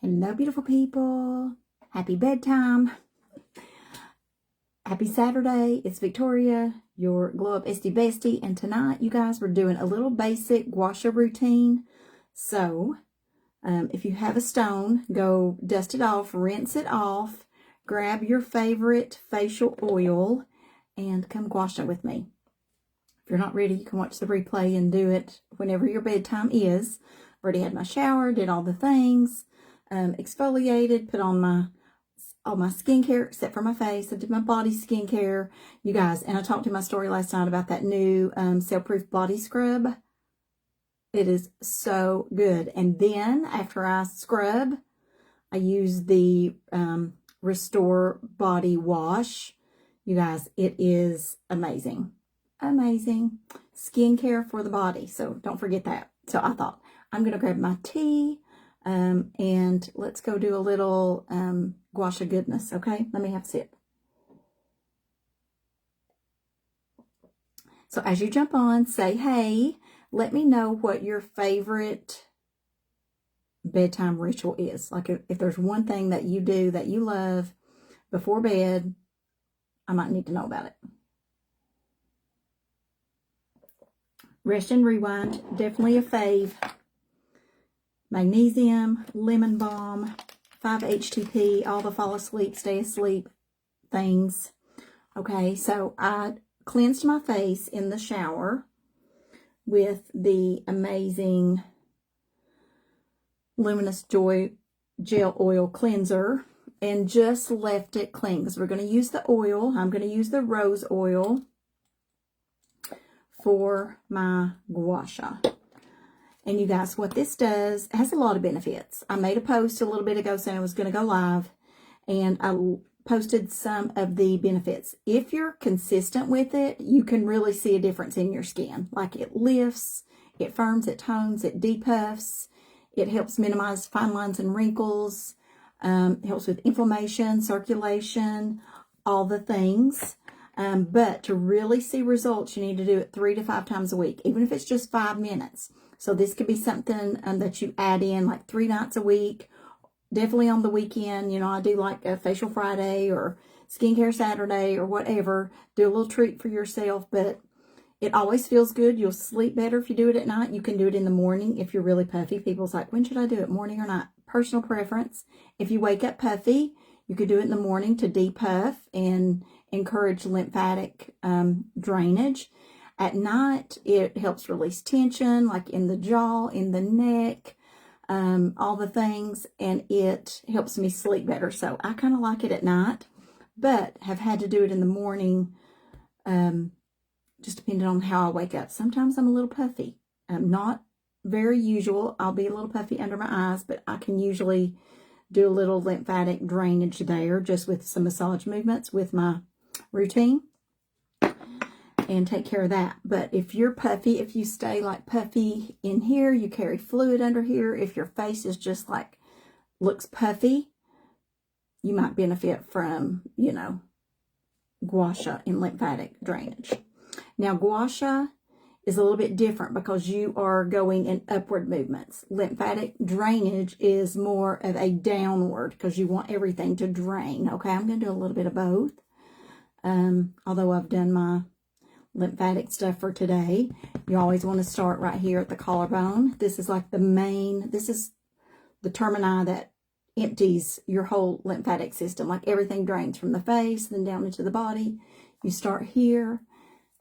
Hello, beautiful people. Happy bedtime. Happy Saturday. It's Victoria, your Glow Up SD Bestie. And tonight, you guys, we're doing a little basic gua sha routine. So, if you have a stone, go dust it off, rinse it off, grab your favorite facial oil, and come gua sha with me. If you're not ready, you can watch the replay and do it whenever your bedtime is. Already had my shower, did all the things. Exfoliated, put on all my skincare except for my face. I did my body skincare, you guys. And I talked in my story last night about that new cell-proof body scrub. It is so good. And then after I scrub, I use the Restore Body Wash. You guys, it is amazing. Amazing skincare for the body. So don't forget that. So I thought I'm going to grab my tea. And let's go do a little gua sha goodness, okay? Let me have a sip. So as you jump on, say, hey, let me know what your favorite bedtime ritual is. Like if there's one thing that you do that you love before bed, I might need to know about it. Rest and Rewind, definitely a fave. Magnesium, lemon balm, 5-HTP, all the fall asleep, stay asleep things. Okay, so I cleansed my face in the shower with the amazing Luminous Joy Gel Oil Cleanser and just left it clean because we're going to use the oil. I'm going to use the rose oil for my gua sha. And you guys, what this does, it has a lot of benefits. I made a post a little bit ago saying I was going to go live, and I posted some of the benefits. If you're consistent with it, you can really see a difference in your skin. Like it lifts, it firms, it tones, it depuffs, it helps minimize fine lines and wrinkles, it helps with inflammation, circulation, all the things. But to really see results, you need to do it 3 to 5 times a week, even if it's just 5 minutes. So this could be something that you add in like 3 nights a week, definitely on the weekend. You know, I do like a facial Friday or skincare Saturday or whatever. Do a little treat for yourself, but it always feels good. You'll sleep better if you do it at night. You can do it in the morning if you're really puffy. People's like, when should I do it, morning or night? Personal preference. If you wake up puffy, you could do it in the morning to depuff and encourage lymphatic drainage. At night, it helps release tension, like in the jaw, in the neck, all the things, and it helps me sleep better. So I kind of like it at night, but have had to do it in the morning, just depending on how I wake up. Sometimes I'm a little puffy. Not very usual. I'll be a little puffy under my eyes, but I can usually do a little lymphatic drainage there just with some massage movements with my routine and take care of that. But if you're puffy, if you stay like puffy in here, you carry fluid under here, if your face is just like looks puffy, you might benefit from, you know, gua sha and lymphatic drainage. Now gua sha is a little bit different because you are going in upward movements. Lymphatic drainage is more of a downward because you want everything to drain. Okay, I'm going to do a little bit of both. Although I've done my lymphatic stuff for today, you always want to start right here at the collarbone. This is like the main, this is the termini that empties your whole lymphatic system. Like everything drains from the face, then down into the body. You start here,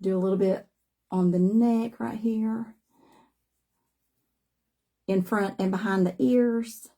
do a little bit on the neck right here, in front and behind the ears.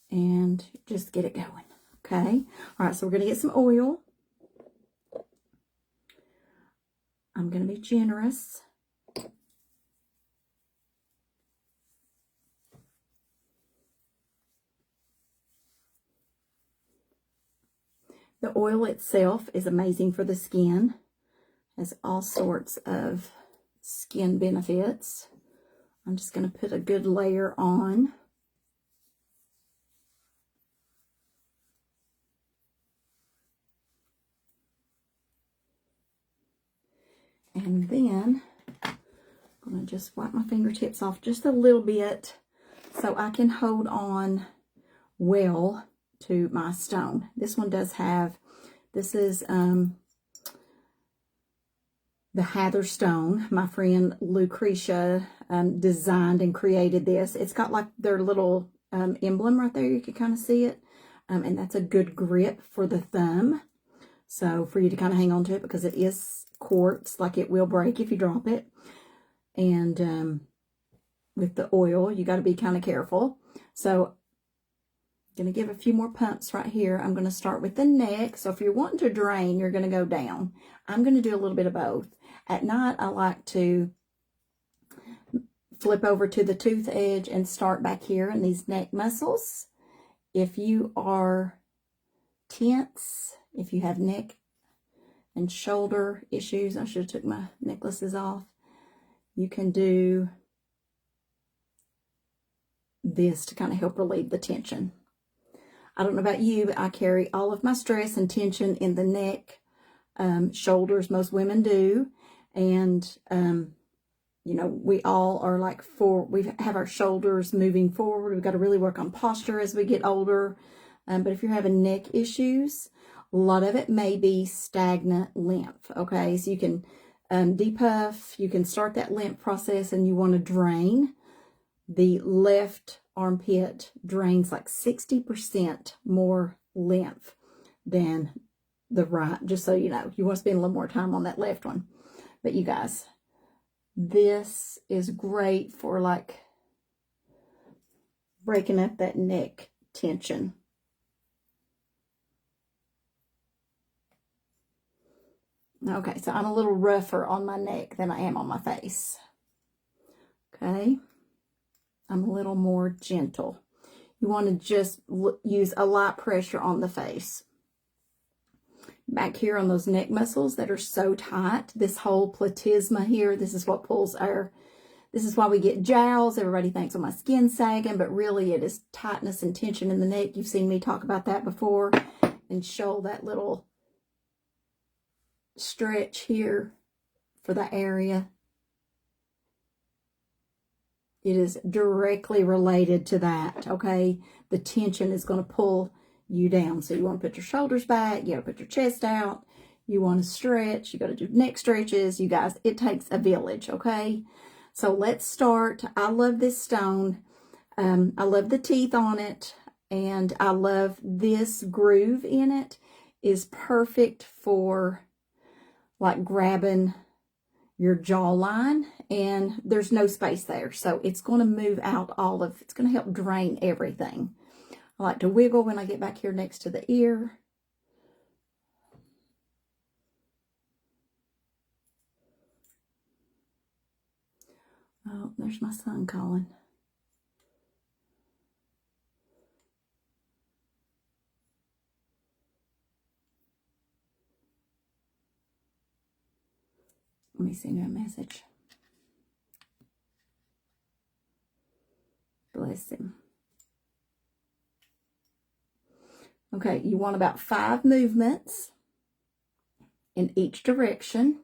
And just get it going, okay? All right, so we're going to get some oil. I'm going to be generous. The oil itself is amazing for the skin. Has all sorts of skin benefits. I'm just going to put a good layer on. And then I'm going to just wipe my fingertips off just a little bit so I can hold on well to my stone. This one does have, this is the Heather stone. My friend Lucretia designed and created this. It's got like their little emblem right there. You can kind of see it. And that's a good grip for the thumb. So for you to kind of hang on to it, because it is quartz, like it will break if you drop it. And with the oil, you got to be kind of careful. So I'm going to give a few more pumps right here. I'm going to start with the neck. So if you're wanting to drain, you're going to go down. I'm going to do a little bit of both. At night, I like to flip over to the tooth edge and start back here in these neck muscles. If you are tense, if you have neck and shoulder issues, I should have took my necklaces off. You can do this to kind of help relieve the tension. I don't know about you, but I carry all of my stress and tension in the neck, shoulders. Most women do. And, you know, we all are like we have our shoulders moving forward. We've got to really work on posture as we get older. But if you're having neck issues, a lot of it may be stagnant lymph. Okay, so you can depuff, you can start that lymph process, and you want to drain. The left armpit drains like 60% more lymph than the right, just so you know. You want to spend a little more time on that left one. But you guys, this is great for like breaking up that neck tension. Okay, so I'm a little rougher on my neck than I am on my face. Okay, I'm a little more gentle. You want to just use a light pressure on the face. Back here on those neck muscles that are so tight, this whole platysma here, this is what pulls this is why we get jowls. Everybody thinks, oh, my skin's sagging, but really it is tightness and tension in the neck. You've seen me talk about that before, and show that little stretch here for the area. It is directly related to that, okay? The tension is going to pull you down. So you want to put your shoulders back. You got to put your chest out. You want to stretch. You got to do neck stretches. You guys, it takes a village, okay? So let's start. I love this stone. I love the teeth on it. And I love this groove in it. Is perfect for like grabbing your jawline, and there's no space there. So it's going to move out it's going to help drain everything. I like to wiggle when I get back here next to the ear. Oh, there's my son calling. Let me send him a message. Bless him. Okay, you want about 5 movements in each direction.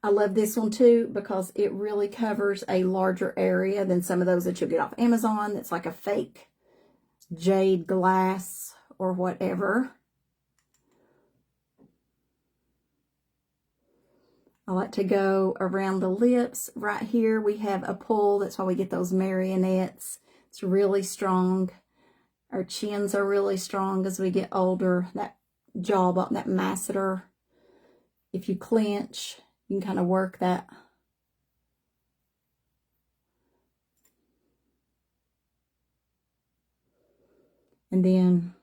I love this one too because it really covers a larger area than some of those that you'll get off Amazon. That's like a fake jade glass or whatever. I like to go around the lips. Right here we have a pull. That's why we get those marionettes. It's really strong. Our chins are really strong as we get older. That jawbone, that masseter. If you clench, you can kind of work that. And then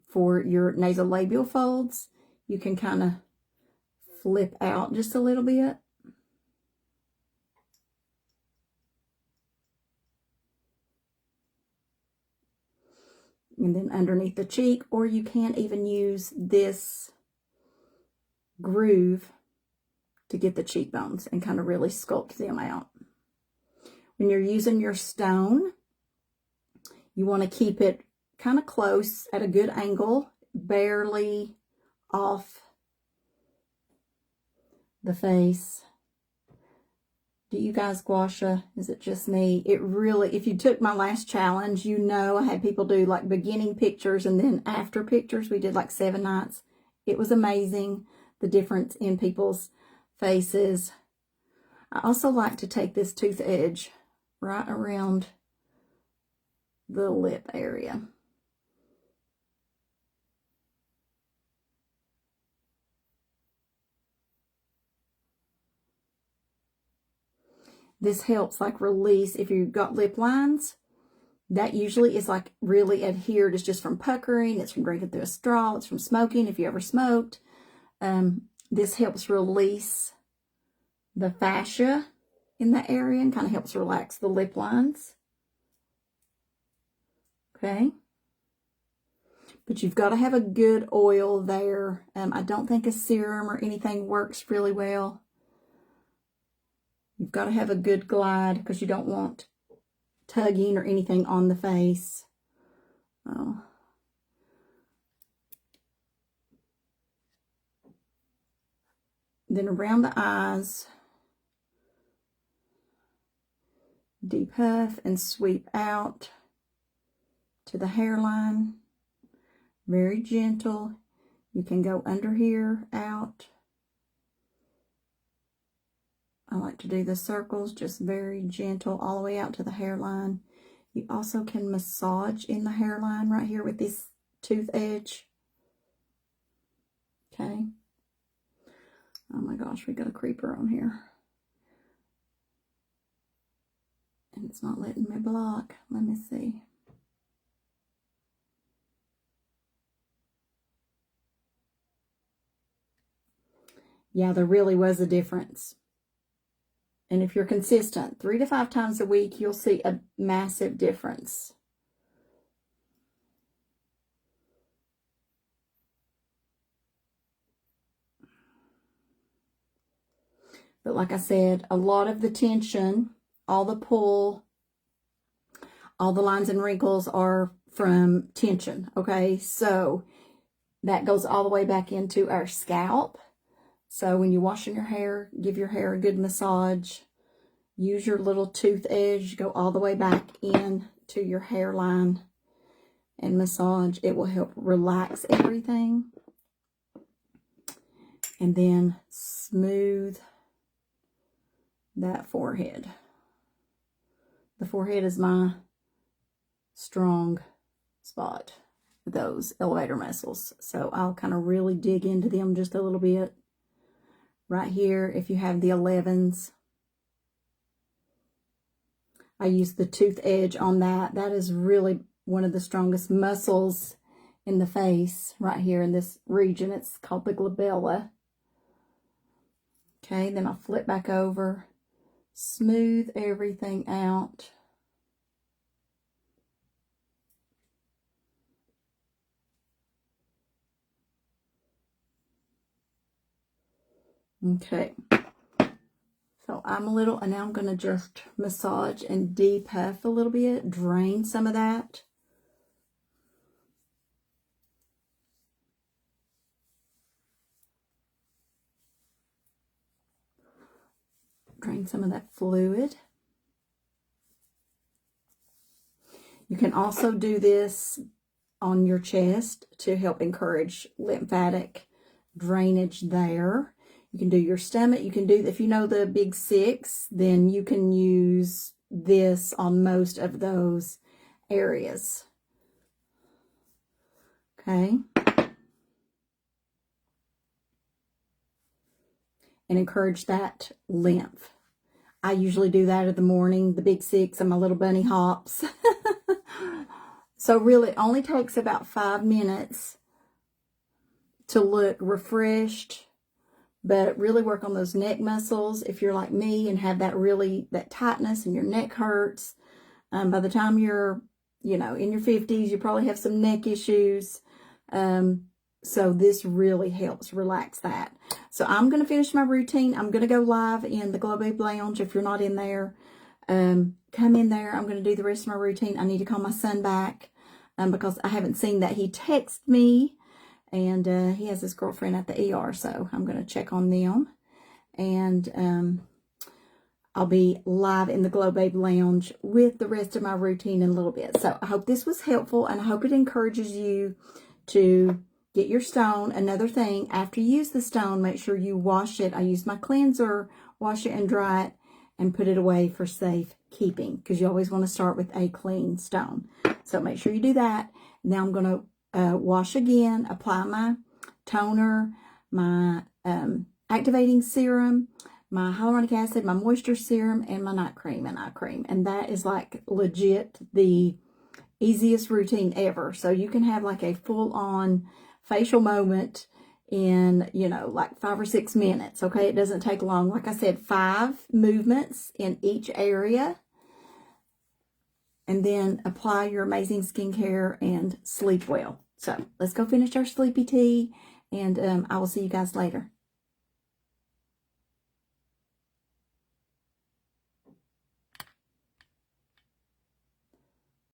for your nasolabial folds, you can kind of flip out just a little bit. And then underneath the cheek, or you can even use this groove to get the cheekbones and kind of really sculpt them out. When you're using your stone, you want to keep it kind of close at a good angle, barely off the face. Do you guys gua sha? Is it just me? It really, if you took my last challenge, you know I had people do like beginning pictures and then after pictures. We did like 7 nights. It was amazing, the difference in people's faces. I also like to take this tooth edge right around the lip area. This helps like release, if you've got lip lines, that usually is like really adhered. It's just from puckering, it's from drinking through a straw, it's from smoking, if you ever smoked. This helps release the fascia in that area and kind of helps relax the lip lines. Okay. But you've got to have a good oil there. I don't think a serum or anything works really well. You've got to have a good glide because you don't want tugging or anything on the face. Oh. Then around the eyes, depuff and sweep out to the hairline. Very gentle. You can go under here, out. I like to do the circles, just very gentle, all the way out to the hairline. You also can massage in the hairline right here with this tooth edge. Okay. Oh my gosh, we got a creeper on here. And it's not letting me block. Let me see. Yeah, there really was a difference. And if you're consistent, 3 to 5 times a week, you'll see a massive difference. But like I said, a lot of the tension, all the pull, all the lines and wrinkles are from tension, okay? So that goes all the way back into our scalp. So when you're washing your hair, give your hair a good massage. Use your little tooth edge, go all the way back in to your hairline and massage. It will help relax everything. And then smooth that forehead. The forehead is my strong spot, those elevator muscles. So I'll kind of really dig into them just a little bit. Right here, if you have the 11s, I use the tooth edge on that. That is really one of the strongest muscles in the face right here in this region. It's called the glabella. Okay, then I'll flip back over, smooth everything out. Okay, so I'm a little, and now I'm going to just massage and depuff a little bit, drain some of that. Drain some of that fluid. You can also do this on your chest to help encourage lymphatic drainage there. You can do your stomach. You can do, if you know the big 6, then you can use this on most of those areas. Okay. And encourage that lymph. I usually do that in the morning, the big 6 and my little bunny hops. So really it only takes about 5 minutes to look refreshed. But really work on those neck muscles. If you're like me and have that tightness and your neck hurts, by the time you're, in your 50s, you probably have some neck issues. So this really helps relax that. So I'm going to finish my routine. I'm going to go live in the Glow Babe Lounge. If you're not in there, come in there. I'm going to do the rest of my routine. I need to call my son back because I haven't seen that he texted me. And he has his girlfriend at the ER, so I'm going to check on them. And I'll be live in the Glow Babe Lounge with the rest of my routine in a little bit. So I hope this was helpful, and I hope it encourages you to get your stone. Another thing, after you use the stone, make sure you wash it. I use my cleanser, wash it and dry it, and put it away for safe keeping, because you always want to start with a clean stone. So make sure you do that. Now I'm going to wash again, apply my toner, my activating serum, my hyaluronic acid, my moisture serum, and my night cream and eye cream. And that is like legit the easiest routine ever. So you can have like a full-on facial moment in, you know, like 5 or 6 minutes. Okay, it doesn't take long. Like I said, 5 movements in each area. And then apply your amazing skincare and sleep well. So let's go finish our sleepy tea, and I will see you guys later.